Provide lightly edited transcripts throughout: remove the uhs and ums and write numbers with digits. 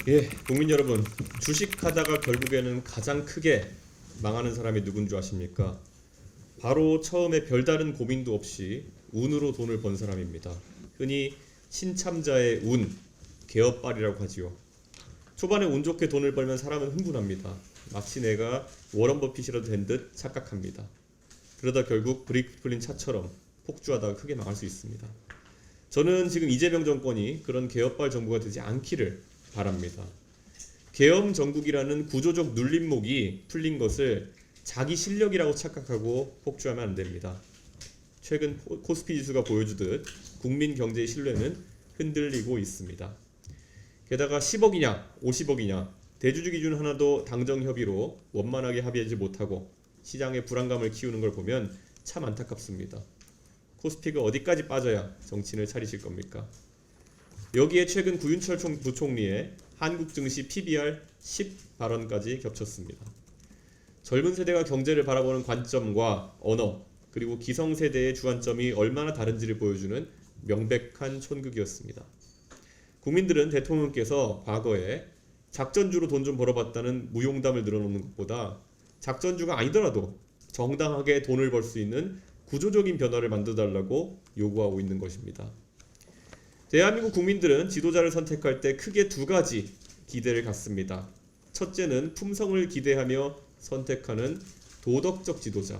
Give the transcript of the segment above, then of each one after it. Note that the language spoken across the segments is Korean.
예, 국민 여러분, 주식하다가 결국에는 가장 크게 망하는 사람이 누군 줄 아십니까? 바로 처음에 별다른 고민도 없이 운으로 돈을 번 사람입니다. 흔히 신참자의 운, 개업발이라고 하지요. 초반에 운 좋게 돈을 벌면 사람은 흥분합니다. 마치 내가 워런 버핏이라도 된 듯 착각합니다. 그러다 결국 브레이크 풀린 차처럼 폭주하다가 크게 망할 수 있습니다. 저는 지금 이재명 정권이 그런 개업발 정부가 되지 않기를 바랍니다. 계엄 정국이라는 구조적 눌림목이 풀린 것을 자기 실력이라고 착각하고 폭주하면 안 됩니다. 최근 코스피 지수가 보여주듯 국민 경제의 신뢰는 흔들리고 있습니다. 게다가 10억이냐 50억이냐 대주주 기준 하나도 당정 협의로 원만하게 합의하지 못하고 시장의 불안감을 키우는 걸 보면 참 안타깝습니다. 코스피가 어디까지 빠져야 정신을 차리실 겁니까? 여기에 최근 구윤철 부총리의 한국 증시 PBR 10 발언까지 겹쳤습니다. 젊은 세대가 경제를 바라보는 관점과 언어, 그리고 기성세대의 주안점이 얼마나 다른지를 보여주는 명백한 촌극이었습니다. 국민들은 대통령께서 과거에 작전주로 돈 좀 벌어봤다는 무용담을 늘어놓는 것보다 작전주가 아니더라도 정당하게 돈을 벌 수 있는 구조적인 변화를 만들어달라고 요구하고 있는 것입니다. 대한민국 국민들은 지도자를 선택할 때 크게 두 가지 기대를 갖습니다. 첫째는 품성을 기대하며 선택하는 도덕적 지도자,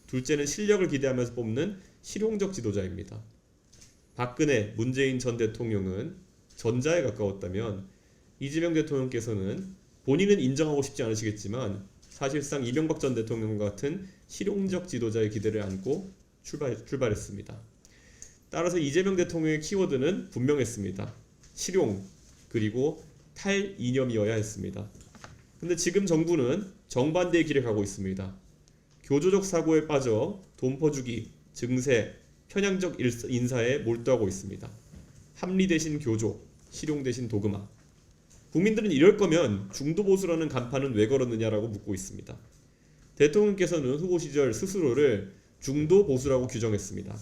둘째는 실력을 기대하면서 뽑는 실용적 지도자입니다. 박근혜, 문재인 전 대통령은 전자에 가까웠다면 이재명 대통령께서는 본인은 인정하고 싶지 않으시겠지만 사실상 이명박 전 대통령과 같은 실용적 지도자의 기대를 안고 출발했습니다. 따라서 이재명 대통령의 키워드는 분명했습니다. 실용, 그리고 탈이념이어야 했습니다. 근데 지금 정부는 정반대의 길에 가고 있습니다. 교조적 사고에 빠져 돈 퍼주기, 증세, 편향적 인사에 몰두하고 있습니다. 합리 대신 교조, 실용 대신 도그마. 국민들은 이럴 거면 중도보수라는 간판은 왜 걸었느냐라고 묻고 있습니다. 대통령께서는 후보 시절 스스로를 중도보수라고 규정했습니다.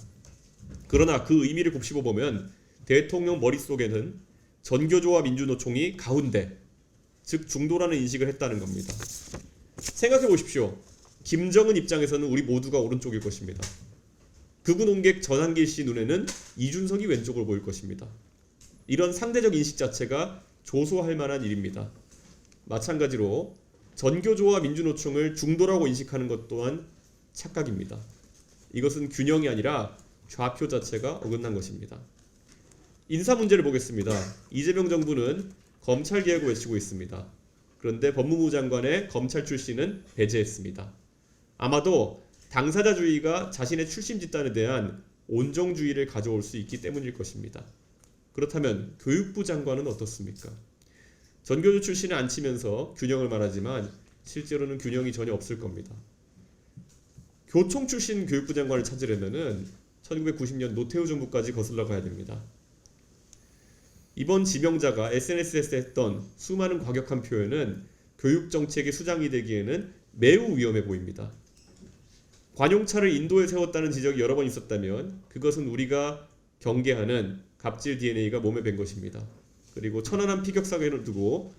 그러나 그 의미를 곱씹어보면 대통령 머릿속에는 전교조와 민주노총이 가운데, 즉 중도라는 인식을 했다는 겁니다. 생각해 보십시오. 김정은 입장에서는 우리 모두가 오른쪽일 것입니다. 극우 농객 전한길 씨 눈에는 이준석이 왼쪽으로 보일 것입니다. 이런 상대적 인식 자체가 조소할 만한 일입니다. 마찬가지로 전교조와 민주노총을 중도라고 인식하는 것 또한 착각입니다. 이것은 균형이 아니라 좌표 자체가 어긋난 것입니다. 인사 문제를 보겠습니다. 이재명 정부는 검찰개혁을 외치고 있습니다. 그런데 법무부 장관의 검찰 출신은 배제했습니다. 아마도 당사자주의가 자신의 출신 집단에 대한 온정주의를 가져올 수 있기 때문일 것입니다. 그렇다면 교육부 장관은 어떻습니까? 전교조 출신을 안 치면서 균형을 말하지만 실제로는 균형이 전혀 없을 겁니다. 교총 출신 교육부 장관을 찾으려면은 1990년 노태우 정부까지 거슬러 가야 됩니다. 이번 지명자가 SNS에서 했던 수많은 과격한 표현은 교육정책의 수장이 되기에는 매우 위험해 보입니다. 관용차를 인도에 세웠다는 지적이 여러 번 있었다면 그것은 우리가 경계하는 갑질 DNA가 몸에 밴 것입니다. 그리고 천안함 피격 사건을 두고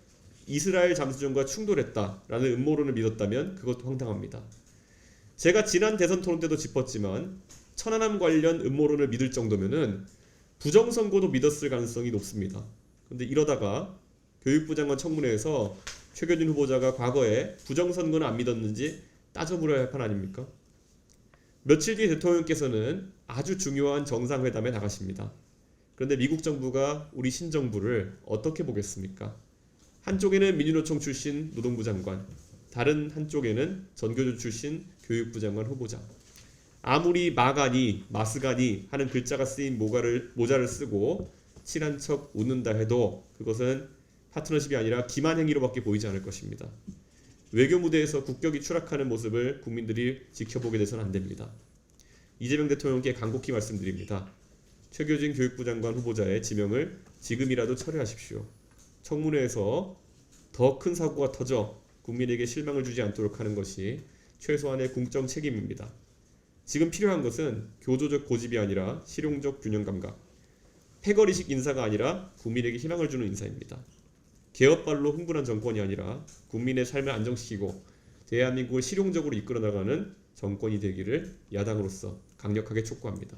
이스라엘 잠수정과 충돌했다라는 음모론을 믿었다면 그것도 황당합니다. 제가 지난 대선 토론 때도 짚었지만 천안함 관련 음모론을 믿을 정도면은 부정선거도 믿었을 가능성이 높습니다. 그런데 이러다가 교육부 장관 청문회에서 최규진 후보자가 과거에 부정선거는 안 믿었는지 따져물어야 할 판 아닙니까? 며칠 뒤 대통령께서는 아주 중요한 정상회담에 나가십니다. 그런데 미국 정부가 우리 신정부를 어떻게 보겠습니까? 한쪽에는 민주노총 출신 노동부 장관, 다른 한쪽에는 전교조 출신 교육부 장관 후보자. 아무리 마가니, 마스가니 하는 글자가 쓰인 모자를 쓰고 친한 척 웃는다 해도 그것은 파트너십이 아니라 기만 행위로밖에 보이지 않을 것입니다. 외교 무대에서 국격이 추락하는 모습을 국민들이 지켜보게 돼서는 안 됩니다. 이재명 대통령께 간곡히 말씀드립니다. 최규진 교육부 장관 후보자의 지명을 지금이라도 철회하십시오. 청문회에서 더 큰 사고가 터져 국민에게 실망을 주지 않도록 하는 것이 최소한의 공적 책임입니다. 지금 필요한 것은 교조적 고집이 아니라 실용적 균형 감각, 패거리식 인사가 아니라 국민에게 희망을 주는 인사입니다. 개업발로 흥분한 정권이 아니라 국민의 삶을 안정시키고 대한민국을 실용적으로 이끌어 나가는 정권이 되기를 야당으로서 강력하게 촉구합니다.